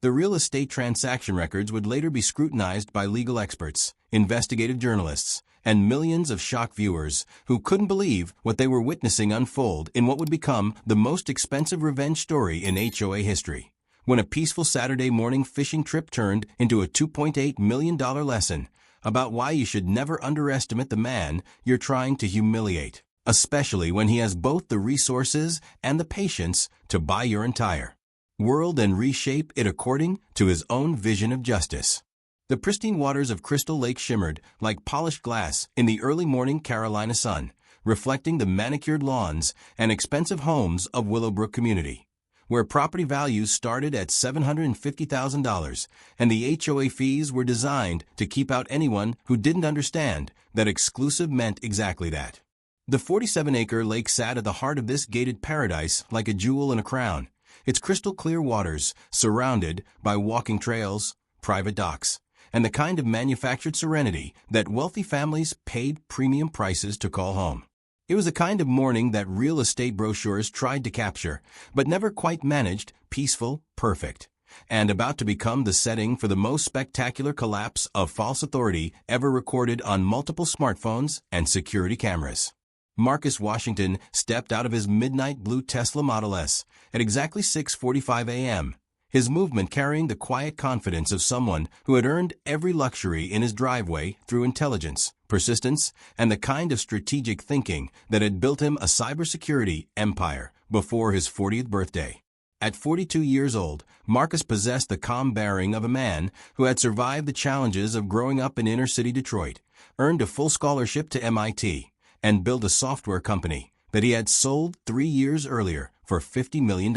The real estate transaction records would later be scrutinized by legal experts, investigative journalists, and millions of shocked viewers who couldn't believe what they were witnessing unfold in what would become the most expensive revenge story in HOA history. When a peaceful Saturday morning fishing trip turned into a $2.8 million lesson about why you should never underestimate the man you're trying to humiliate, especially when he has both the resources and the patience to buy your entire world and reshape it according to his own vision of justice. The pristine waters of Crystal Lake shimmered like polished glass in the early morning Carolina sun, reflecting the manicured lawns and expensive homes of Willowbrook community, where property values started at $750,000 and the HOA fees were designed to keep out anyone who didn't understand that exclusive meant exactly that. The 47-acre lake sat at the heart of this gated paradise like a jewel in a crown, its crystal-clear waters surrounded by walking trails, private docks, and the kind of manufactured serenity that wealthy families paid premium prices to call home. It was the kind of morning that real estate brochures tried to capture, but never quite managed: peaceful, perfect, and about to become the setting for the most spectacular collapse of false authority ever recorded on multiple smartphones and security cameras. Marcus Washington stepped out of his midnight blue Tesla Model S at exactly 6:45 a.m., his movement carrying the quiet confidence of someone who had earned every luxury in his driveway through intelligence, persistence, and the kind of strategic thinking that had built him a cybersecurity empire before his 40th birthday. At 42 years old, Marcus possessed the calm bearing of a man who had survived the challenges of growing up in inner-city Detroit, earned a full scholarship to MIT, and built a software company that he had sold 3 years earlier for $50 million.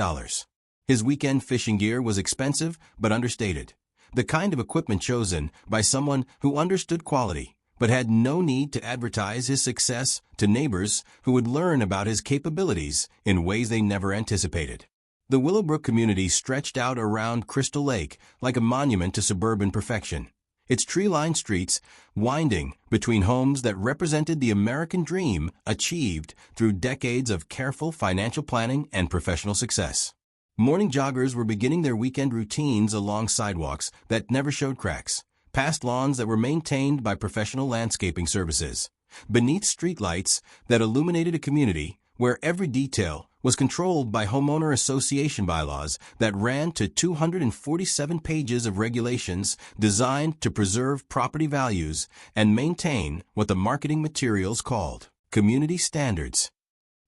His weekend fishing gear was expensive but understated, the kind of equipment chosen by someone who understood quality but had no need to advertise his success to neighbors who would learn about his capabilities in ways they never anticipated. The Willowbrook community stretched out around Crystal Lake like a monument to suburban perfection, its tree-lined streets winding between homes that represented the American dream achieved through decades of careful financial planning and professional success. Morning joggers were beginning their weekend routines along sidewalks that never showed cracks, past lawns that were maintained by professional landscaping services, beneath streetlights that illuminated a community where every detail was controlled by homeowner association bylaws that ran to 247 pages of regulations designed to preserve property values and maintain what the marketing materials called community standards.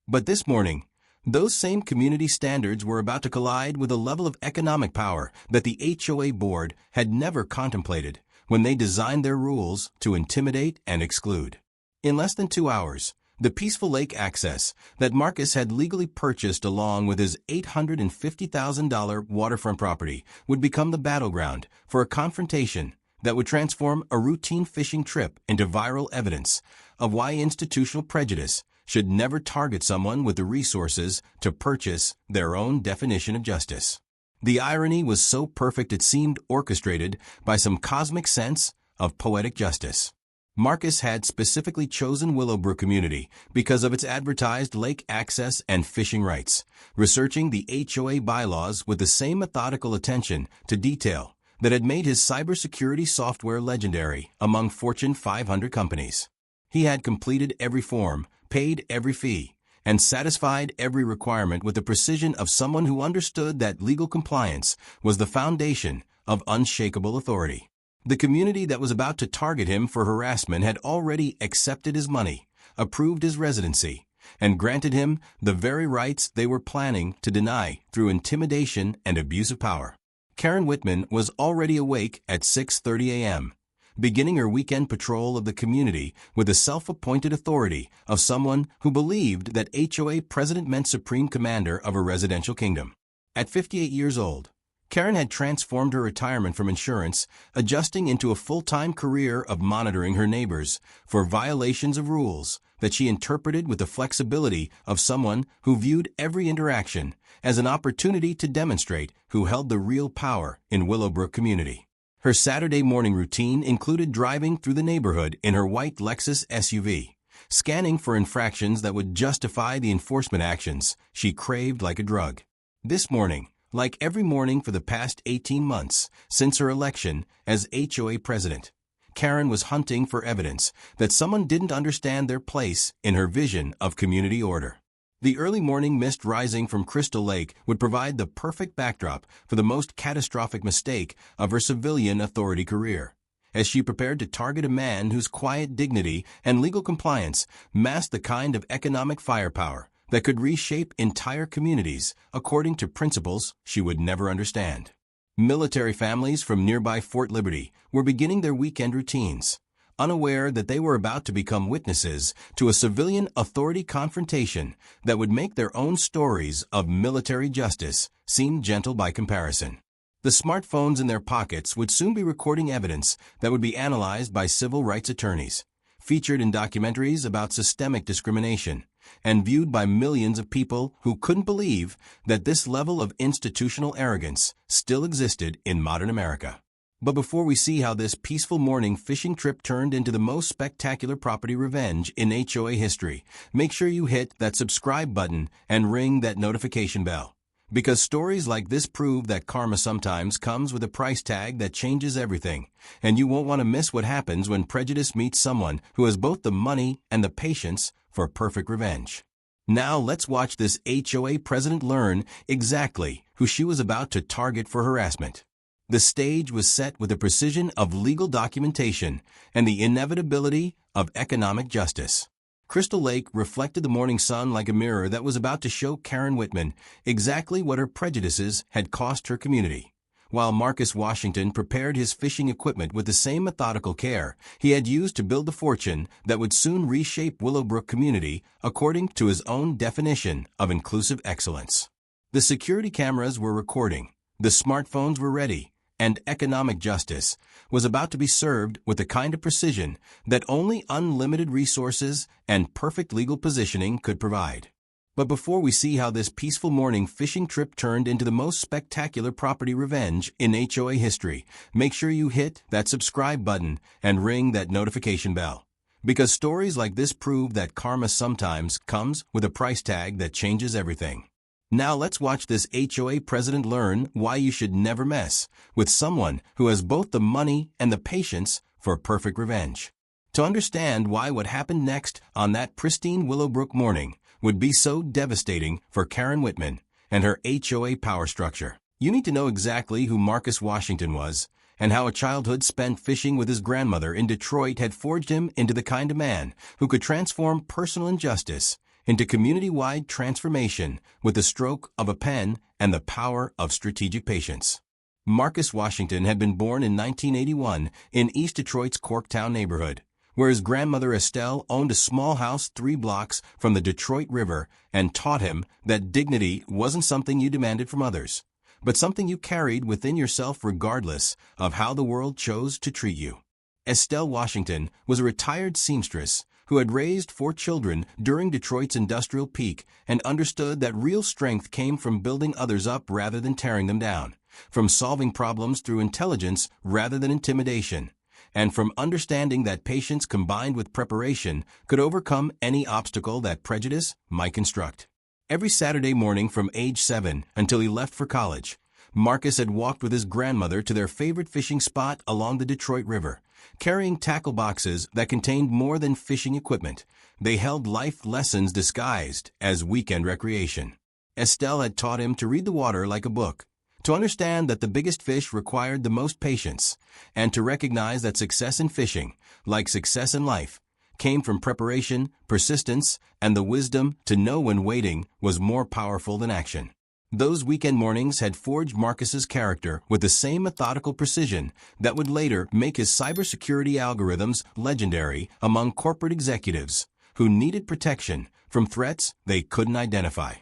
But this morning, those same community standards were about to collide with a level of economic power that the HOA board had never contemplated when they designed their rules to intimidate and exclude. In less than 2 hours, the peaceful lake access that Marcus had legally purchased along with his $850,000 waterfront property would become the battleground for a confrontation that would transform a routine fishing trip into viral evidence of why institutional prejudice should never target someone with the resources to purchase their own definition of justice. The irony was so perfect it seemed orchestrated by some cosmic sense of poetic justice. Marcus had specifically chosen Willowbrook community because of its advertised lake access and fishing rights, researching the HOA bylaws with the same methodical attention to detail that had made his cybersecurity software legendary among Fortune 500 companies. He had completed every form, paid every fee, and satisfied every requirement with the precision of someone who understood that legal compliance was the foundation of unshakable authority. The community that was about to target him for harassment had already accepted his money, approved his residency, and granted him the very rights they were planning to deny through intimidation and abuse of power. Karen Whitman was already awake at 6:30 a.m., beginning her weekend patrol of the community with the self-appointed authority of someone who believed that HOA president meant supreme commander of a residential kingdom. At 58 years old, Karen had transformed her retirement from insurance, adjusting into a full-time career of monitoring her neighbors for violations of rules that she interpreted with the flexibility of someone who viewed every interaction as an opportunity to demonstrate who held the real power in Willowbrook community. Her Saturday morning routine included driving through the neighborhood in her white Lexus SUV, scanning for infractions that would justify the enforcement actions she craved like a drug. This morning, Like every morning for the past 18 months since her election as HOA president, Karen was hunting for evidence that someone didn't understand their place in her vision of community order. The early morning mist rising from Crystal Lake would provide the perfect backdrop for the most catastrophic mistake of her civilian authority career, as she prepared to target a man whose quiet dignity and legal compliance masked the kind of economic firepower that could reshape entire communities according to principles she would never understand. Military families from nearby Fort Liberty were beginning their weekend routines, unaware that they were about to become witnesses to a civilian authority confrontation that would make their own stories of military justice seem gentle by comparison. The smartphones in their pockets would soon be recording evidence that would be analyzed by civil rights attorneys, featured in documentaries about systemic discrimination, and viewed by millions of people who couldn't believe that this level of institutional arrogance still existed in modern America. But before we see how this peaceful morning fishing trip turned into the most spectacular property revenge in HOA history, make sure you hit that subscribe button and ring that notification bell. Because stories like this prove that karma sometimes comes with a price tag that changes everything, and you won't want to miss what happens when prejudice meets someone who has both the money and the patience for perfect revenge. Now let's watch this HOA president learn exactly who she was about to target for harassment. The stage was set with the precision of legal documentation and the inevitability of economic justice. Crystal Lake reflected the morning sun like a mirror that was about to show Karen Whitman exactly what her prejudices had cost her community. While Marcus Washington prepared his fishing equipment with the same methodical care he had used to build the fortune that would soon reshape Willowbrook community according to his own definition of inclusive excellence. The security cameras were recording, the smartphones were ready, and economic justice was about to be served with the kind of precision that only unlimited resources and perfect legal positioning could provide. But before we see how this peaceful morning fishing trip turned into the most spectacular property revenge in HOA history, make sure you hit that subscribe button and ring that notification bell. Because stories like this prove that karma sometimes comes with a price tag that changes everything. Now let's watch this HOA president learn why you should never mess with someone who has both the money and the patience for perfect revenge. To understand why what happened next on that pristine Willowbrook morning would be so devastating for Karen Whitman and her HOA power structure, you need to know exactly who Marcus Washington was and how a childhood spent fishing with his grandmother in Detroit had forged him into the kind of man who could transform personal injustice into community-wide transformation with the stroke of a pen and the power of strategic patience. Marcus Washington had been born in 1981 in East Detroit's Corktown neighborhood, where his grandmother Estelle owned a small house 3 blocks from the Detroit River and taught him that dignity wasn't something you demanded from others, but something you carried within yourself regardless of how the world chose to treat you. Estelle Washington was a retired seamstress who had raised 4 children during Detroit's industrial peak and understood that real strength came from building others up rather than tearing them down, from solving problems through intelligence rather than intimidation, and from understanding that patience combined with preparation could overcome any obstacle that prejudice might construct. Every Saturday morning from age 7 until he left for college, Marcus had walked with his grandmother to their favorite fishing spot along the Detroit River, carrying tackle boxes that contained more than fishing equipment. They held life lessons disguised as weekend recreation. Estelle had taught him to read the water like a book, to understand that the biggest fish required the most patience, and to recognize that success in fishing, like success in life, came from preparation, persistence, and the wisdom to know when waiting was more powerful than action. Those weekend mornings had forged Marcus's character with the same methodical precision that would later make his cybersecurity algorithms legendary among corporate executives who needed protection from threats they couldn't identify.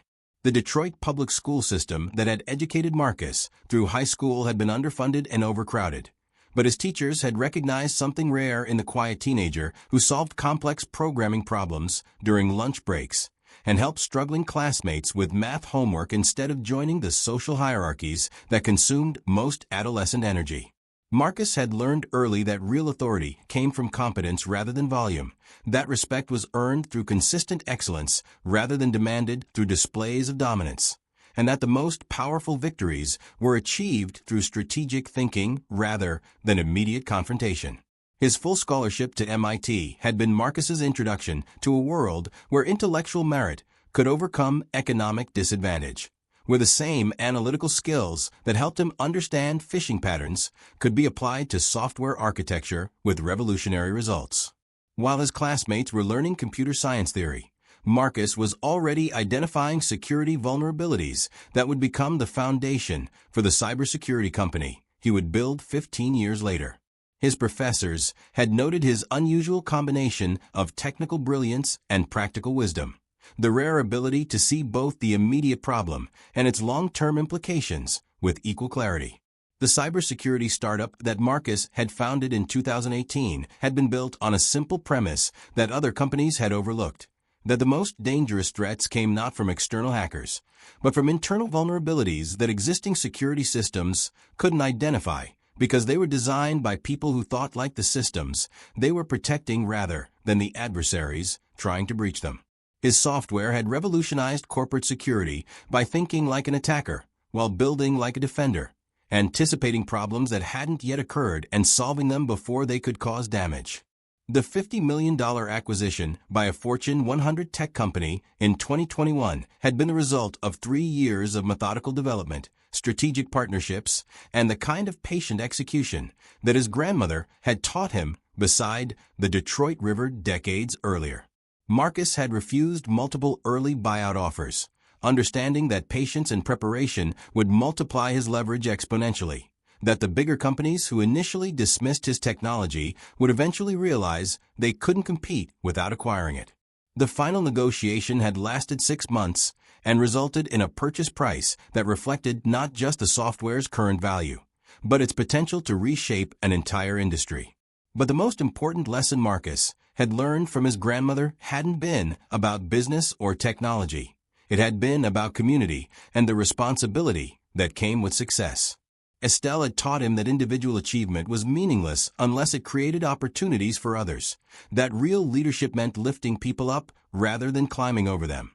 The Detroit public school system that had educated Marcus through high school had been underfunded and overcrowded, but his teachers had recognized something rare in the quiet teenager who solved complex programming problems during lunch breaks and helped struggling classmates with math homework instead of joining the social hierarchies that consumed most adolescent energy. Marcus had learned early that real authority came from competence rather than volume, that respect was earned through consistent excellence rather than demanded through displays of dominance, and that the most powerful victories were achieved through strategic thinking rather than immediate confrontation. His full scholarship to MIT had been Marcus's introduction to a world where intellectual merit could overcome economic disadvantage, where the same analytical skills that helped him understand phishing patterns could be applied to software architecture with revolutionary results. While his classmates were learning computer science theory, Marcus was already identifying security vulnerabilities that would become the foundation for the cybersecurity company he would build 15 years later. His professors had noted his unusual combination of technical brilliance and practical wisdom, the rare ability to see both the immediate problem and its long-term implications with equal clarity. The cybersecurity startup that Marcus had founded in 2018 had been built on a simple premise that other companies had overlooked, that the most dangerous threats came not from external hackers, but from internal vulnerabilities that existing security systems couldn't identify because they were designed by people who thought like the systems they were protecting rather than the adversaries trying to breach them. His software had revolutionized corporate security by thinking like an attacker while building like a defender, anticipating problems that hadn't yet occurred and solving them before they could cause damage. The $50 million acquisition by a Fortune 100 tech company in 2021 had been the result of 3 years of methodical development, strategic partnerships, and the kind of patient execution that his grandmother had taught him beside the Detroit River decades earlier. Marcus had refused multiple early buyout offers, understanding that patience and preparation would multiply his leverage exponentially, that the bigger companies who initially dismissed his technology would eventually realize they couldn't compete without acquiring it. The final negotiation had lasted 6 months and resulted in a purchase price that reflected not just the software's current value, but its potential to reshape an entire industry. But the most important lesson Marcus had learned from his grandmother hadn't been about business or technology. It had been about community and the responsibility that came with success. Estelle had taught him that individual achievement was meaningless unless it created opportunities for others, that real leadership meant lifting people up rather than climbing over them,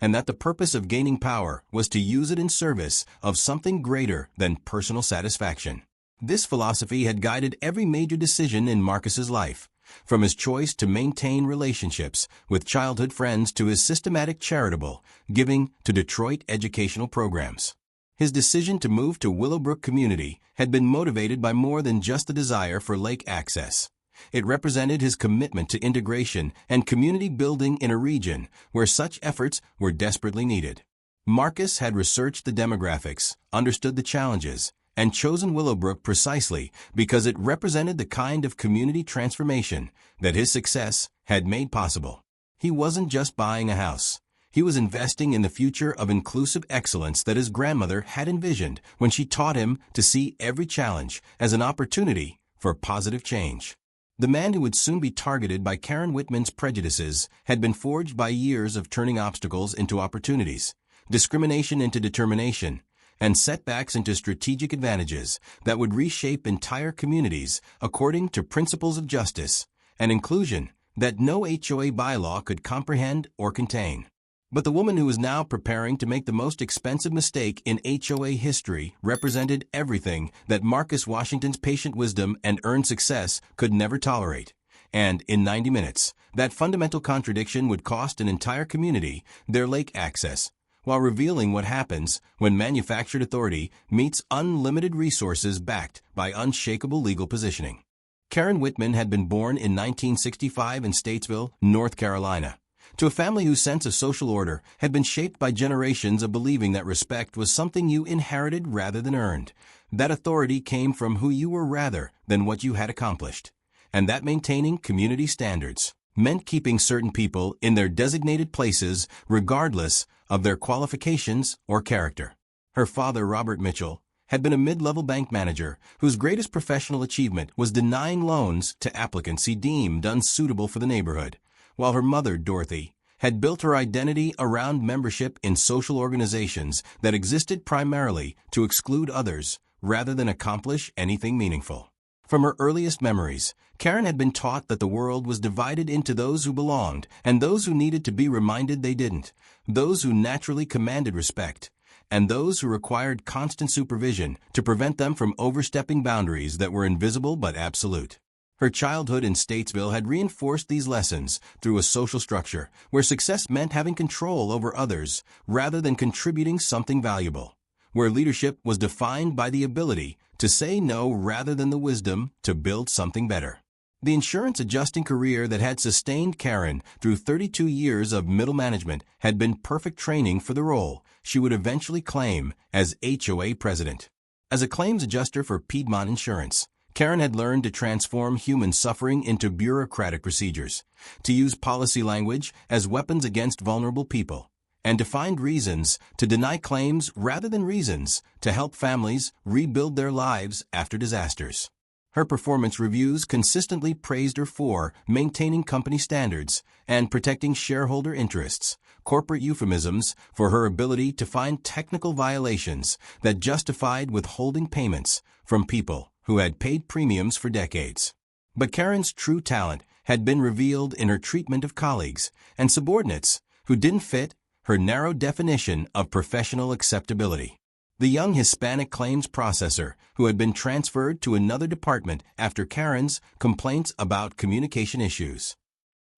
and that the purpose of gaining power was to use it in service of something greater than personal satisfaction. This philosophy had guided every major decision in Marcus's life, from his choice to maintain relationships with childhood friends to his systematic charitable giving to Detroit educational programs. His decision to move to Willowbrook Community had been motivated by more than just the desire for lake access. It represented his commitment to integration and community building in a region where such efforts were desperately needed. Marcus had researched the demographics, understood the challenges, and chosen Willowbrook precisely because it represented the kind of community transformation that his success had made possible. He wasn't just buying a house. He was investing in the future of inclusive excellence that his grandmother had envisioned when she taught him to see every challenge as an opportunity for positive change. The man who would soon be targeted by Karen Whitman's prejudices had been forged by years of turning obstacles into opportunities, discrimination into determination, and setbacks into strategic advantages that would reshape entire communities according to principles of justice and inclusion that no HOA bylaw could comprehend or contain. But the woman who was now preparing to make the most expensive mistake in HOA history represented everything that Marcus Washington's patient wisdom and earned success could never tolerate. And in 90 minutes, that fundamental contradiction would cost an entire community their lake access, while revealing what happens when manufactured authority meets unlimited resources backed by unshakable legal positioning. Karen Whitman had been born in 1965 in Statesville, North Carolina, to a family whose sense of social order had been shaped by generations of believing that respect was something you inherited rather than earned, that authority came from who you were rather than what you had accomplished, and that maintaining community standards meant keeping certain people in their designated places regardless of their qualifications or character. Her father, Robert Mitchell, had been a mid-level bank manager whose greatest professional achievement was denying loans to applicants he deemed unsuitable for the neighborhood, while her mother, Dorothy, had built her identity around membership in social organizations that existed primarily to exclude others rather than accomplish anything meaningful. From her earliest memories, Karen had been taught that the world was divided into those who belonged and those who needed to be reminded they didn't, those who naturally commanded respect, and those who required constant supervision to prevent them from overstepping boundaries that were invisible but absolute. Her childhood in Statesville had reinforced these lessons through a social structure where success meant having control over others rather than contributing something valuable, where leadership was defined by the ability to say no rather than the wisdom to build something better. The insurance adjusting career that had sustained Karen through 32 years of middle management had been perfect training for the role she would eventually claim as HOA president. As a claims adjuster for Piedmont Insurance, Karen had learned to transform human suffering into bureaucratic procedures, to use policy language as weapons against vulnerable people, and to find reasons to deny claims rather than reasons to help families rebuild their lives after disasters. Her performance reviews consistently praised her for maintaining company standards and protecting shareholder interests, corporate euphemisms for her ability to find technical violations that justified withholding payments from people who had paid premiums for decades. But Karen's true talent had been revealed in her treatment of colleagues and subordinates who didn't fit her narrow definition of professional acceptability. The young Hispanic claims processor who had been transferred to another department after Karen's complaints about communication issues.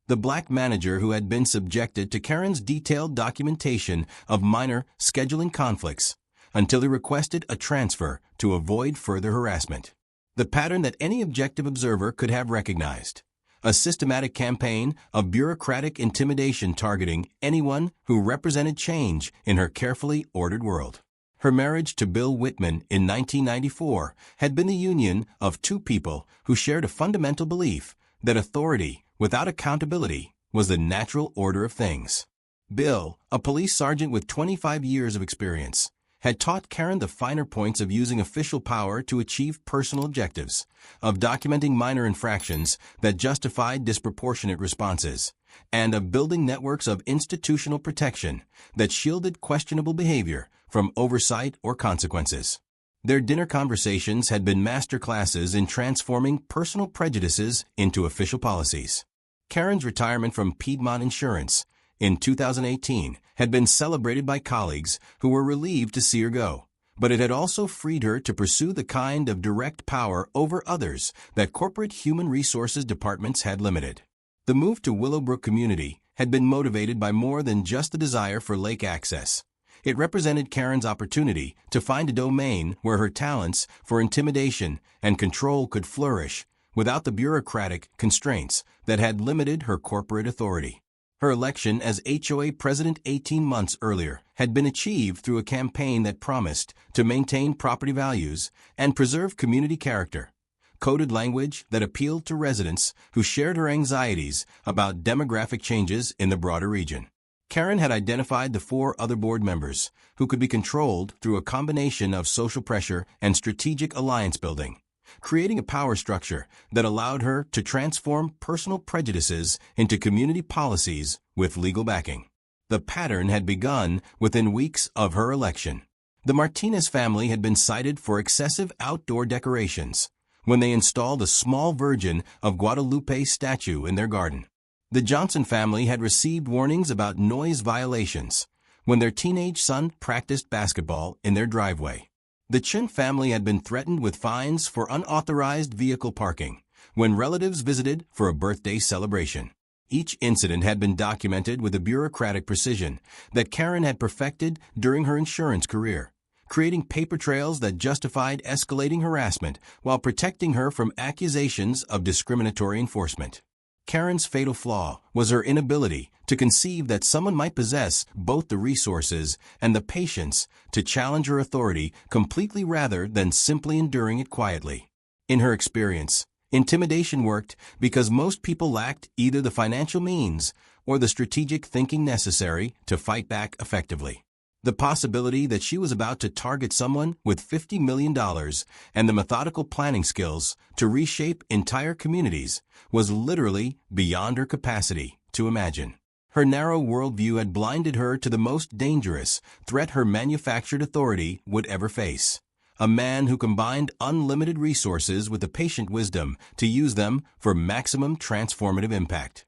The black manager who had been subjected to Karen's detailed documentation of minor scheduling conflicts until he requested a transfer to avoid further harassment. The pattern that any objective observer could have recognized. A systematic campaign of bureaucratic intimidation targeting anyone who represented change in her carefully ordered world. Her marriage to Bill Whitman in 1994 had been the union of two people who shared a fundamental belief that authority without accountability was the natural order of things. Bill, a police sergeant with 25 years of experience, had taught Karen the finer points of using official power to achieve personal objectives, of documenting minor infractions that justified disproportionate responses, and of building networks of institutional protection that shielded questionable behavior from oversight or consequences. Their dinner conversations had been master classes in transforming personal prejudices into official policies. Karen's retirement from Piedmont Insurance in 2018 had been celebrated by colleagues who were relieved to see her go, but it had also freed her to pursue the kind of direct power over others that corporate human resources departments had limited. The move to Willowbrook Community had been motivated by more than just the desire for lake access. It represented Karen's opportunity to find a domain where her talents for intimidation and control could flourish without the bureaucratic constraints that had limited her corporate authority. Her election as HOA president 18 months earlier had been achieved through a campaign that promised to maintain property values and preserve community character, coded language that appealed to residents who shared her anxieties about demographic changes in the broader region. Karen had identified the 4 other board members who could be controlled through a combination of social pressure and strategic alliance building, creating a power structure that allowed her to transform personal prejudices into community policies with legal backing. The pattern had begun within weeks of her election. The Martinez family had been cited for excessive outdoor decorations when they installed a small Virgin of Guadalupe statue in their garden. The Johnson family had received warnings about noise violations when their teenage son practiced basketball in their driveway. The Chin family had been threatened with fines for unauthorized vehicle parking when relatives visited for a birthday celebration. Each incident had been documented with a bureaucratic precision that Karen had perfected during her insurance career, creating paper trails that justified escalating harassment while protecting her from accusations of discriminatory enforcement. Karen's fatal flaw was her inability to conceive that someone might possess both the resources and the patience to challenge her authority completely rather than simply enduring it quietly. In her experience, intimidation worked because most people lacked either the financial means or the strategic thinking necessary to fight back effectively. The possibility that she was about to target someone with $50 million and the methodical planning skills to reshape entire communities was literally beyond her capacity to imagine. Her narrow worldview had blinded her to the most dangerous threat her manufactured authority would ever face. A man who combined unlimited resources with the patient wisdom to use them for maximum transformative impact.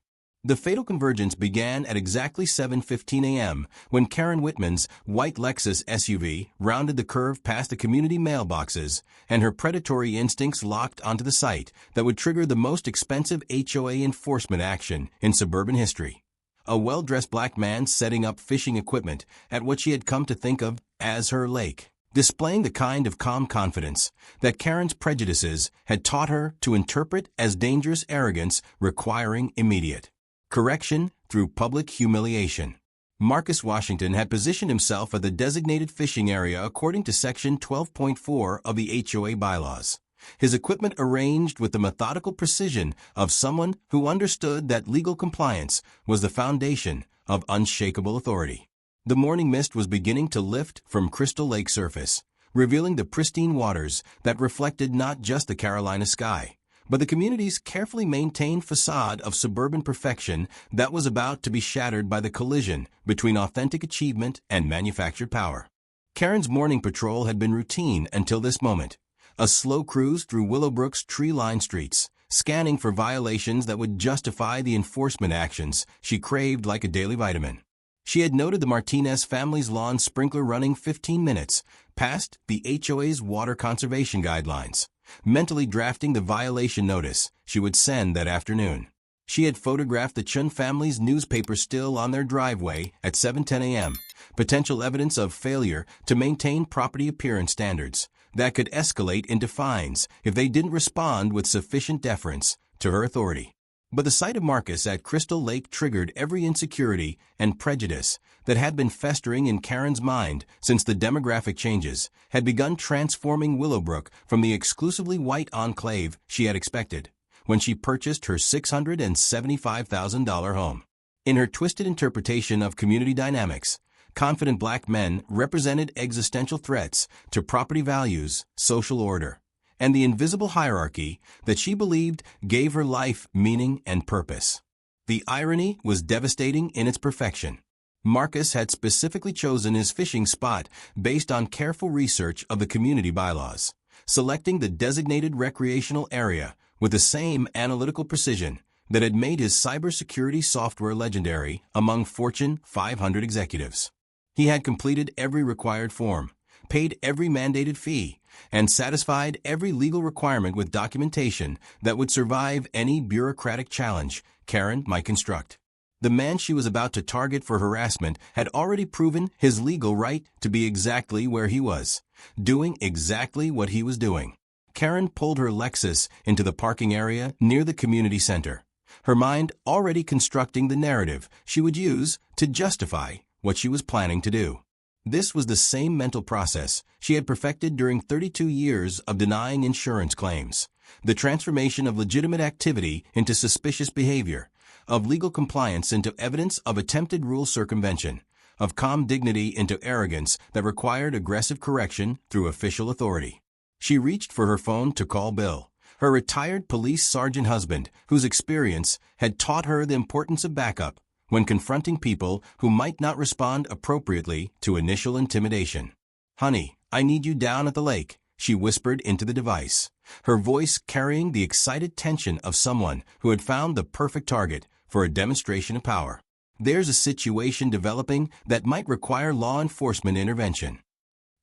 The fatal convergence began at exactly 7:15 a.m. when Karen Whitman's white Lexus SUV rounded the curve past the community mailboxes, and her predatory instincts locked onto the site that would trigger the most expensive HOA enforcement action in suburban history. A well-dressed black man setting up fishing equipment at what she had come to think of as her lake, displaying the kind of calm confidence that Karen's prejudices had taught her to interpret as dangerous arrogance requiring immediate correction through public humiliation. Marcus Washington had positioned himself at the designated fishing area according to Section 12.4 of the HOA bylaws, his equipment arranged with the methodical precision of someone who understood that legal compliance was the foundation of unshakable authority. The morning mist was beginning to lift from Crystal Lake surface, revealing the pristine waters that reflected not just the Carolina sky, but the community's carefully maintained facade of suburban perfection that was about to be shattered by the collision between authentic achievement and manufactured power. Karen's morning patrol had been routine until this moment, a slow cruise through Willowbrook's tree-lined streets, scanning for violations that would justify the enforcement actions she craved like a daily vitamin. She had noted the Martinez family's lawn sprinkler running 15 minutes past the HOA's water conservation guidelines, mentally drafting the violation notice she would send that afternoon. She had photographed the Chun family's newspaper still on their driveway at 7:10 a.m., potential evidence of failure to maintain property appearance standards that could escalate into fines if they didn't respond with sufficient deference to her authority. But the sight of Marcus at Crystal Lake triggered every insecurity and prejudice that had been festering in Karen's mind since the demographic changes had begun transforming Willowbrook from the exclusively white enclave she had expected when she purchased her $675,000 home. In her twisted interpretation of community dynamics, confident black men represented existential threats to property values, social order, and the invisible hierarchy that she believed gave her life meaning and purpose. The irony was devastating in its perfection. Marcus had specifically chosen his fishing spot based on careful research of the community bylaws, selecting the designated recreational area with the same analytical precision that had made his cybersecurity software legendary among Fortune 500 executives. He had completed every required form, paid every mandated fee, and satisfied every legal requirement with documentation that would survive any bureaucratic challenge Karen might construct. The man she was about to target for harassment had already proven his legal right to be exactly where he was, doing exactly what he was doing. Karen pulled her Lexus into the parking area near the community center, her mind already constructing the narrative she would use to justify what she was planning to do. This was the same mental process she had perfected during 32 years of denying insurance claims, the transformation of legitimate activity into suspicious behavior, of legal compliance into evidence of attempted rule circumvention, of calm dignity into arrogance that required aggressive correction through official authority. She reached for her phone to call Bill, her retired police sergeant husband, whose experience had taught her the importance of backup when confronting people who might not respond appropriately to initial intimidation. "Honey, I need you down at the lake," she whispered into the device, her voice carrying the excited tension of someone who had found the perfect target for a demonstration of power. "There's a situation developing that might require law enforcement intervention."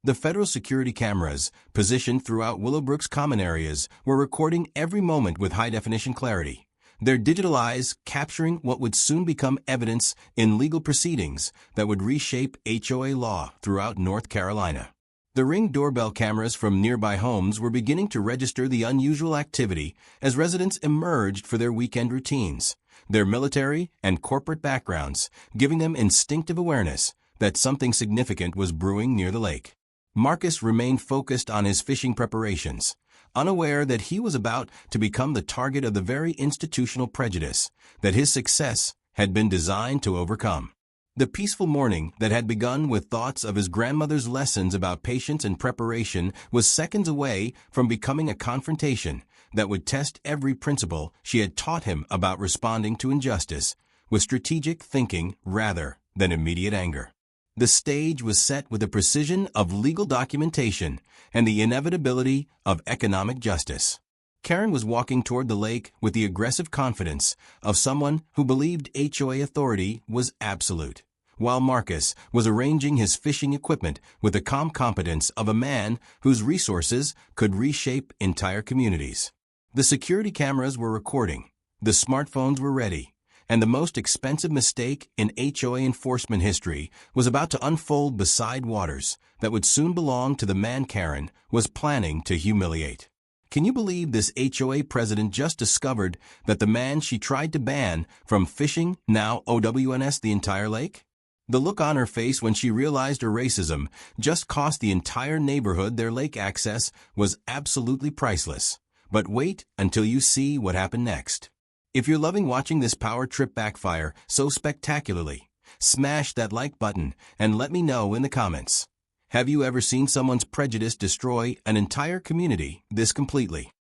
The federal security cameras, positioned throughout Willowbrook's common areas, were recording every moment with high-definition clarity, their digital eyes capturing what would soon become evidence in legal proceedings that would reshape HOA law throughout North Carolina. The Ring doorbell cameras from nearby homes were beginning to register the unusual activity as residents emerged for their weekend routines, their military and corporate backgrounds giving them instinctive awareness that something significant was brewing near the lake. Marcus remained focused on his fishing preparations, unaware that he was about to become the target of the very institutional prejudice that his success had been designed to overcome. The peaceful morning that had begun with thoughts of his grandmother's lessons about patience and preparation was seconds away from becoming a confrontation that would test every principle she had taught him about responding to injustice with strategic thinking rather than immediate anger. The stage was set with the precision of legal documentation and the inevitability of economic justice. Karen was walking toward the lake with the aggressive confidence of someone who believed HOA authority was absolute, while Marcus was arranging his fishing equipment with the calm competence of a man whose resources could reshape entire communities. The security cameras were recording, the smartphones were ready, and the most expensive mistake in HOA enforcement history was about to unfold beside waters that would soon belong to the man Karen was planning to humiliate. Can you believe this HOA president just discovered that the man she tried to ban from fishing now OWNS the entire lake? The look on her face when she realized her racism just cost the entire neighborhood their lake access was absolutely priceless. But wait until you see what happened next. If you're loving watching this power trip backfire so spectacularly, smash that like button and let me know in the comments. Have you ever seen someone's prejudice destroy an entire community this completely?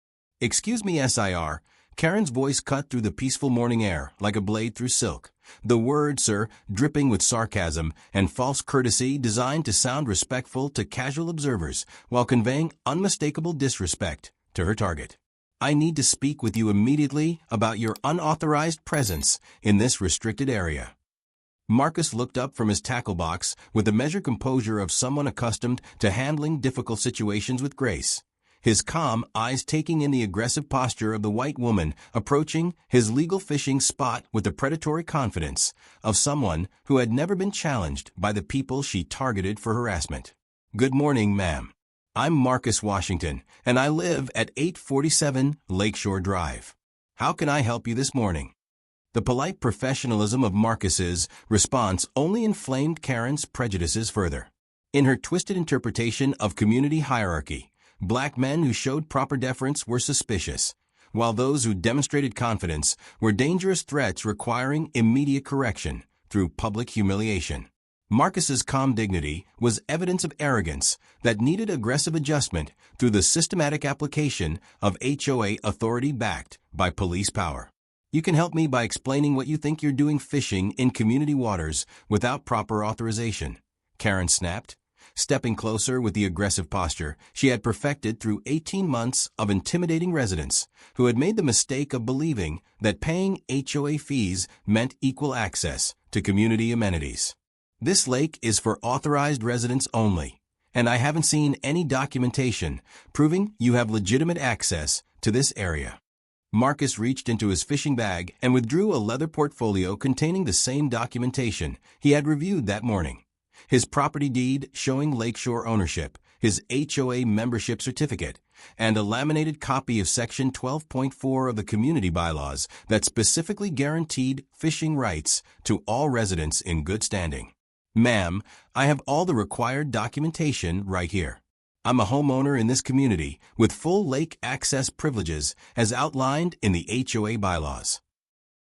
Excuse me, SIR. Karen's voice cut through the peaceful morning air like a blade through silk. The word, sir, dripping with sarcasm and false courtesy designed to sound respectful to casual observers while conveying unmistakable disrespect to her target. I need to speak with you immediately about your unauthorized presence in this restricted area. Marcus looked up from his tackle box with the measured composure of someone accustomed to handling difficult situations with grace, his calm eyes taking in the aggressive posture of the white woman approaching his legal fishing spot with the predatory confidence of someone who had never been challenged by the people she targeted for harassment. Good morning, ma'am. I'm Marcus Washington, and I live at 847 Lakeshore Drive. How can I help you this morning? The polite professionalism of Marcus's response only inflamed Karen's prejudices further. In her twisted interpretation of community hierarchy, black men who showed proper deference were suspicious, while those who demonstrated confidence were dangerous threats requiring immediate correction through public humiliation. Marcus's calm dignity was evidence of arrogance that needed aggressive adjustment through the systematic application of HOA authority backed by police power. You can help me by explaining what you think you're doing fishing in community waters without proper authorization, Karen snapped, stepping closer with the aggressive posture she had perfected through 18 months of intimidating residents who had made the mistake of believing that paying HOA fees meant equal access to community amenities. This lake is for authorized residents only, and I haven't seen any documentation proving you have legitimate access to this area. Marcus reached into his fishing bag and withdrew a leather portfolio containing the same documentation he had reviewed that morning. His property deed showing lakeshore ownership, his HOA membership certificate, and a laminated copy of Section 12.4 of the community bylaws that specifically guaranteed fishing rights to all residents in good standing. Ma'am, I have all the required documentation right here. I'm a homeowner in this community with full lake access privileges as outlined in the HOA bylaws.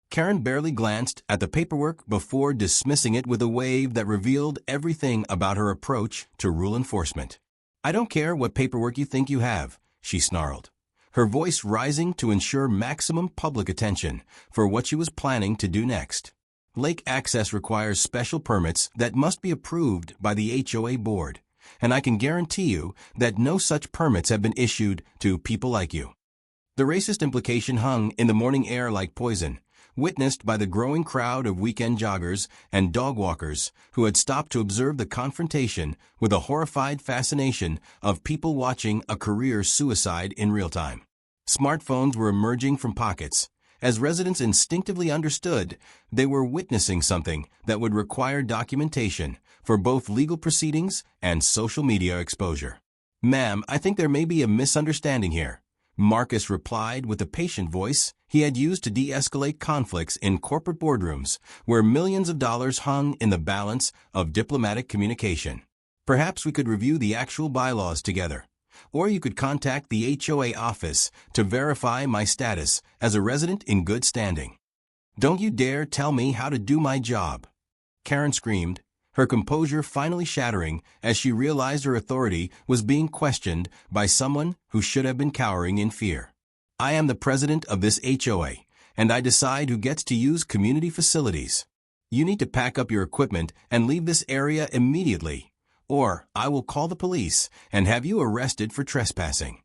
Karen barely glanced at the paperwork before dismissing it with a wave that revealed everything about her approach to rule enforcement. I don't care what paperwork you think you have, she snarled, her voice rising to ensure maximum public attention for what she was planning to do next. Lake access requires special permits that must be approved by the HOA board, and I can guarantee you that no such permits have been issued to people like you. The racist implication hung in the morning air like poison, witnessed by the growing crowd of weekend joggers and dog walkers who had stopped to observe the confrontation with a horrified fascination of people watching a career suicide in real time. Smartphones were emerging from pockets, as residents instinctively understood they were witnessing something that would require documentation for both legal proceedings and social media exposure. Ma'am, I think there may be a misunderstanding here, Marcus replied with the patient voice he had used to de-escalate conflicts in corporate boardrooms where millions of dollars hung in the balance of diplomatic communication. Perhaps we could review the actual bylaws together. Or you could contact the HOA office to verify my status as a resident in good standing. Don't you dare tell me how to do my job, Karen screamed, her composure finally shattering as she realized her authority was being questioned by someone who should have been cowering in fear. I am the president of this HOA, and I decide who gets to use community facilities. You need to pack up your equipment and leave this area immediately, or I will call the police and have you arrested for trespassing.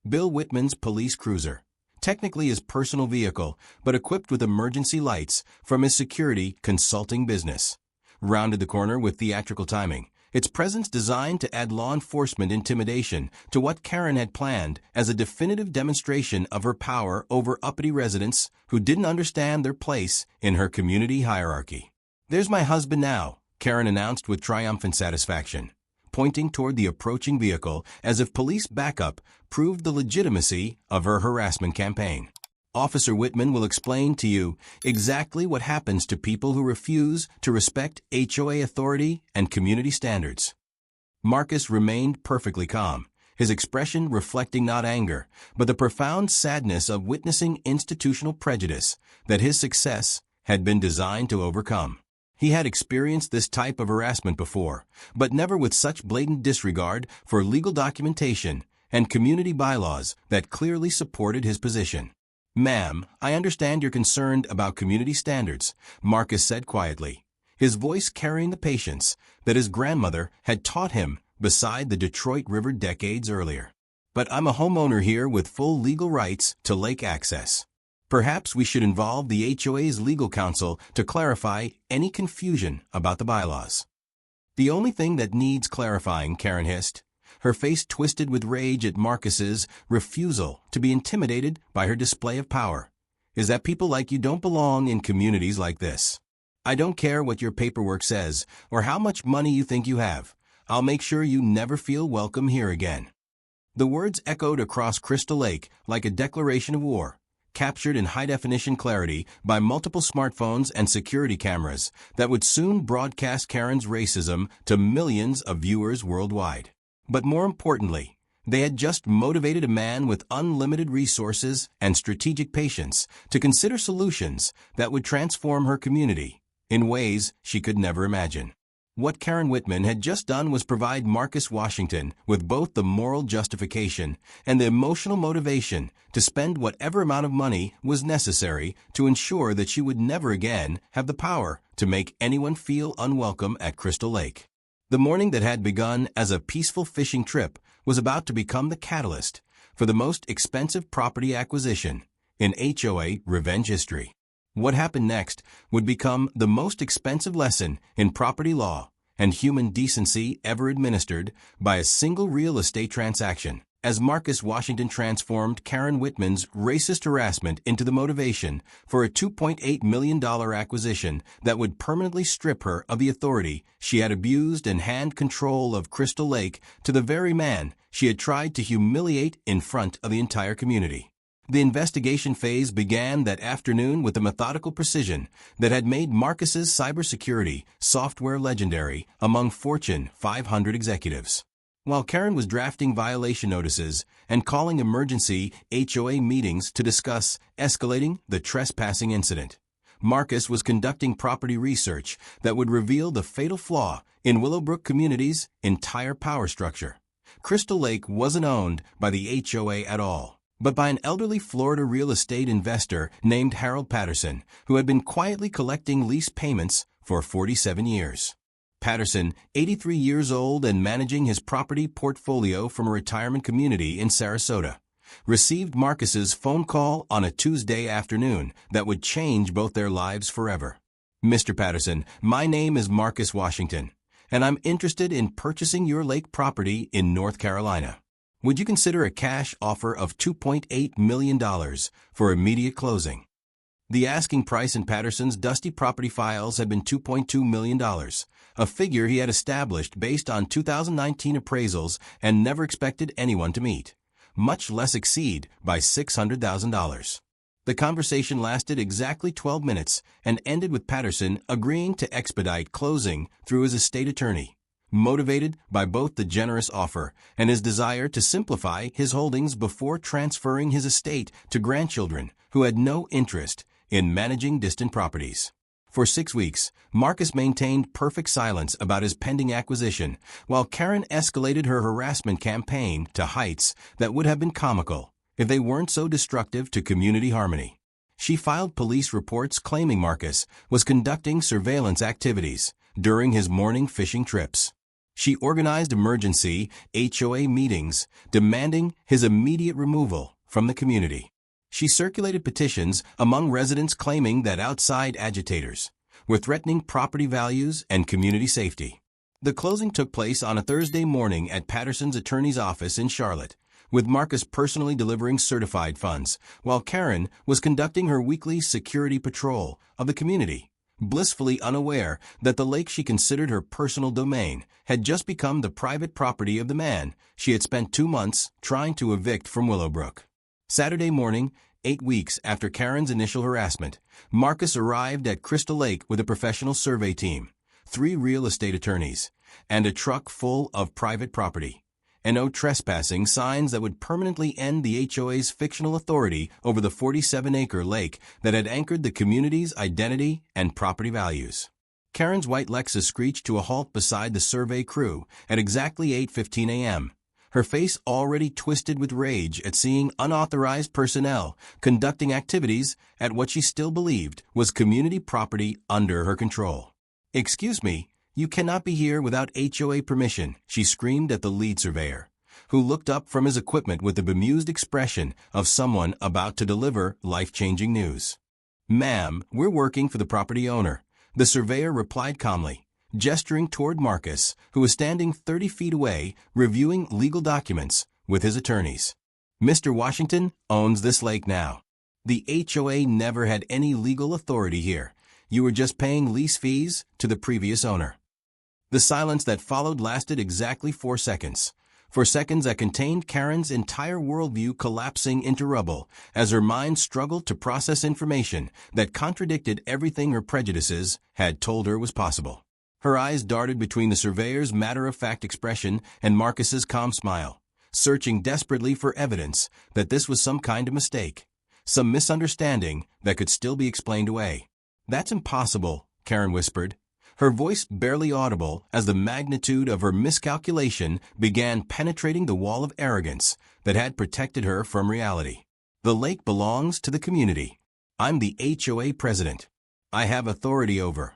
Bill Whitman's police cruiser, technically his personal vehicle, but equipped with emergency lights from his security consulting business. Rounded the corner with theatrical timing, its presence designed to add law enforcement intimidation to what Karen had planned as a definitive demonstration of her power over uppity residents who didn't understand their place in her community hierarchy. "There's my husband now," Karen announced with triumphant satisfaction, pointing toward the approaching vehicle as if police backup proved the legitimacy of her harassment campaign. "Officer Whitman will explain to you exactly what happens to people who refuse to respect HOA authority and community standards." Marcus remained perfectly calm, his expression reflecting not anger, but the profound sadness of witnessing institutional prejudice that his success had been designed to overcome. He had experienced this type of harassment before, but never with such blatant disregard for legal documentation and community bylaws that clearly supported his position. "Ma'am, I understand you're concerned about community standards," Marcus said quietly, his voice carrying the patience that his grandmother had taught him beside the Detroit River decades earlier. "But I'm a homeowner here with full legal rights to lake access. Perhaps we should involve the HOA's legal counsel to clarify any confusion about the bylaws." "The only thing that needs clarifying," Karen hissed, her face twisted with rage at Marcus's refusal to be intimidated by her display of power, "is that people like you don't belong in communities like this. I don't care what your paperwork says or how much money you think you have. I'll make sure you never feel welcome here again." The words echoed across Crystal Lake like a declaration of war, captured in high-definition clarity by multiple smartphones and security cameras that would soon broadcast Karen's racism to millions of viewers worldwide. But more importantly, they had just motivated a man with unlimited resources and strategic patience to consider solutions that would transform her community in ways she could never imagine. What Karen Whitman had just done was provide Marcus Washington with both the moral justification and the emotional motivation to spend whatever amount of money was necessary to ensure that she would never again have the power to make anyone feel unwelcome at Crystal Lake. The morning that had begun as a peaceful fishing trip was about to become the catalyst for the most expensive property acquisition in HOA revenge history. What happened next would become the most expensive lesson in property law and human decency ever administered by a single real estate transaction, as Marcus Washington transformed Karen Whitman's racist harassment into the motivation for a $2.8 million acquisition that would permanently strip her of the authority she had abused and hand control of Crystal Lake to the very man she had tried to humiliate in front of the entire community. The investigation phase began that afternoon with a methodical precision that had made Marcus's cybersecurity software legendary among Fortune 500 executives. While Karen was drafting violation notices and calling emergency HOA meetings to discuss escalating the trespassing incident, Marcus was conducting property research that would reveal the fatal flaw in Willowbrook Community's entire power structure. Crystal Lake wasn't owned by the HOA at all, but by an elderly Florida real estate investor named Harold Patterson, who had been quietly collecting lease payments for 47 years. Patterson, 83 years old and managing his property portfolio from a retirement community in Sarasota, received Marcus's phone call on a Tuesday afternoon that would change both their lives forever. "Mr. Patterson, my name is Marcus Washington, and I'm interested in purchasing your lake property in North Carolina. Would you consider a cash offer of $2.8 million for immediate closing?" The asking price in Patterson's dusty property files had been $2.2 million, a figure he had established based on 2019 appraisals and never expected anyone to meet, much less exceed by $600,000. The conversation lasted exactly 12 minutes and ended with Patterson agreeing to expedite closing through his estate attorney, motivated by both the generous offer and his desire to simplify his holdings before transferring his estate to grandchildren who had no interest in managing distant properties. For 6 weeks, Marcus maintained perfect silence about his pending acquisition, while Karen escalated her harassment campaign to heights that would have been comical if they weren't so destructive to community harmony. She filed police reports claiming Marcus was conducting surveillance activities during his morning fishing trips. She organized emergency HOA meetings demanding his immediate removal from the community. She circulated petitions among residents claiming that outside agitators were threatening property values and community safety. The closing took place on a Thursday morning at Patterson's attorney's office in Charlotte, with Marcus personally delivering certified funds, while Karen was conducting her weekly security patrol of the community, blissfully unaware that the lake she considered her personal domain had just become the private property of the man she had spent 2 months trying to evict from Willowbrook. Saturday morning, 8 weeks after Karen's initial harassment, Marcus arrived at Crystal Lake with a professional survey team, 3 real estate attorneys, and a truck full of private property and no trespassing signs that would permanently end the HOA's fictional authority over the 47-acre lake that had anchored the community's identity and property values. Karen's white Lexus screeched to a halt beside the survey crew at exactly 8:15 a.m., her face already twisted with rage at seeing unauthorized personnel conducting activities at what she still believed was community property under her control. "Excuse me, you cannot be here without HOA permission," she screamed at the lead surveyor, who looked up from his equipment with the bemused expression of someone about to deliver life-changing news. "Ma'am, we're working for the property owner," the surveyor replied calmly, gesturing toward Marcus, who was standing 30 feet away reviewing legal documents with his attorneys. "Mr. Washington owns this lake now. The HOA never had any legal authority here. You were just paying lease fees to the previous owner." The silence that followed lasted exactly 4 seconds. 4 seconds that contained Karen's entire worldview collapsing into rubble as her mind struggled to process information that contradicted everything her prejudices had told her was possible. Her eyes darted between the surveyor's matter-of-fact expression and Marcus's calm smile, searching desperately for evidence that this was some kind of mistake, some misunderstanding that could still be explained away. "That's impossible," Karen whispered, her voice barely audible as the magnitude of her miscalculation began penetrating the wall of arrogance that had protected her from reality. "The lake belongs to the community. I'm the HOA president. I have authority over—"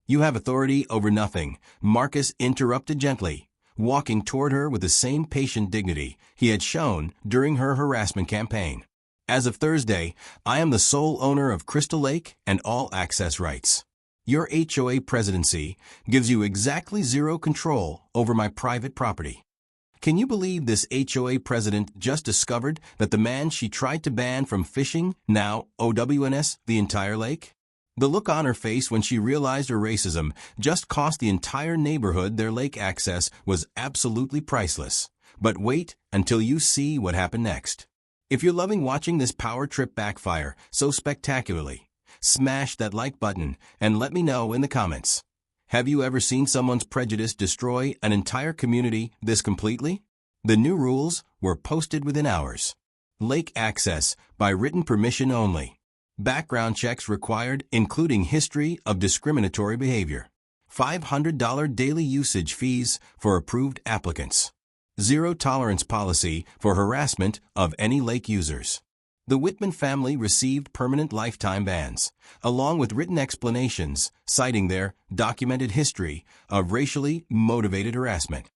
"You have authority over nothing," Marcus interrupted gently, walking toward her with the same patient dignity he had shown during her harassment campaign. "As of Thursday, I am the sole owner of Crystal Lake and all access rights. Your HOA presidency gives you exactly 0 control over my private property." Can you believe this HOA president just discovered that the man she tried to ban from fishing now OWNS the entire lake? The look on her face when she realized her racism just cost the entire neighborhood their lake access was absolutely priceless. But wait until you see what happened next. If you're loving watching this power trip backfire so spectacularly, smash that like button and let me know in the comments. Have you ever seen someone's prejudice destroy an entire community this completely? The new rules were posted within hours. Lake access by written permission only. Background checks required, including history of discriminatory behavior. $500 daily usage fees for approved applicants. 0 tolerance policy for harassment of any lake users. The Whitman family received permanent lifetime bans, along with written explanations citing their documented history of racially motivated harassment.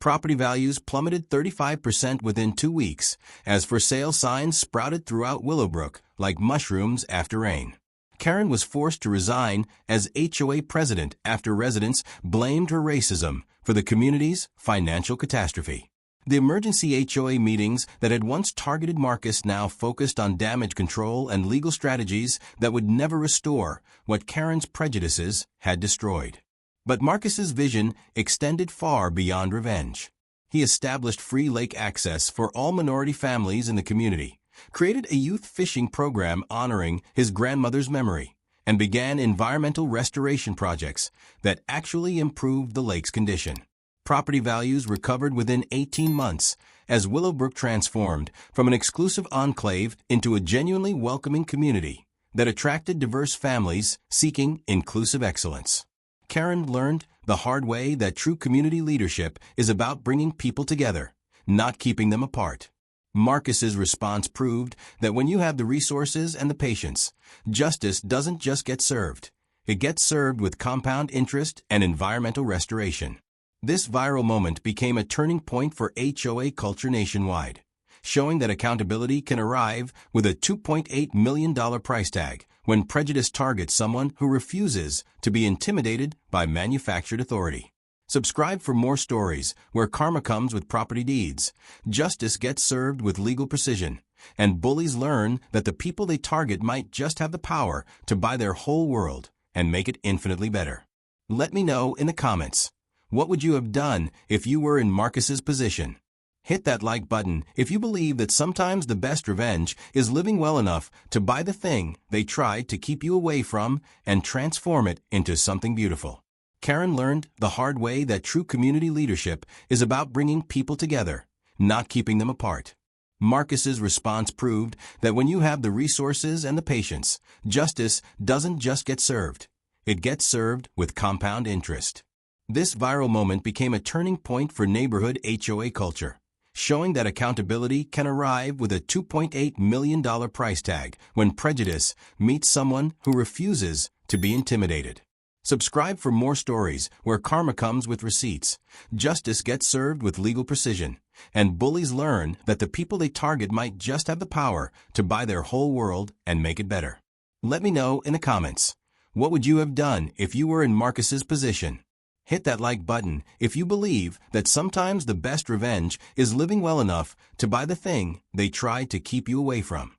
Property values plummeted 35% within 2 weeks as for sale signs sprouted throughout Willowbrook like mushrooms after rain. Karen was forced to resign as HOA president after residents blamed her racism for the community's financial catastrophe. The emergency HOA meetings that had once targeted Marcus now focused on damage control and legal strategies that would never restore what Karen's prejudices had destroyed. But Marcus's vision extended far beyond revenge. He established free lake access for all minority families in the community, created a youth fishing program honoring his grandmother's memory, and began environmental restoration projects that actually improved the lake's condition. Property values recovered within 18 months as Willowbrook transformed from an exclusive enclave into a genuinely welcoming community that attracted diverse families seeking inclusive excellence. Karen learned the hard way that true community leadership is about bringing people together, not keeping them apart. Marcus's response proved that when you have the resources and the patience, justice doesn't just get served. It gets served with compound interest and environmental restoration. This viral moment became a turning point for HOA culture nationwide. showing that accountability can arrive with a $2.8 million price tag when prejudice targets someone who refuses to be intimidated by manufactured authority. Subscribe for more stories where karma comes with property deeds, justice gets served with legal precision, and bullies learn that the people they target might just have the power to buy their whole world and make it infinitely better. Let me know in the comments. What would you have done if you were in Marcus's position? Hit that like button if you believe that sometimes the best revenge is living well enough to buy the thing they tried to keep you away from and transform it into something beautiful. Karen learned the hard way that true community leadership is about bringing people together, not keeping them apart. Marcus's response proved that when you have the resources and the patience, justice doesn't just get served. It gets served with compound interest. This viral moment became a turning point for neighborhood HOA culture, showing that accountability can arrive with a $2.8 million price tag when prejudice meets someone who refuses to be intimidated. Subscribe for more stories where karma comes with receipts, justice gets served with legal precision, and bullies learn that the people they target might just have the power to buy their whole world and make it better. Let me know in the comments. What would you have done if you were in Marcus's position? Hit that like button if you believe that sometimes the best revenge is living well enough to buy the thing they tried to keep you away from.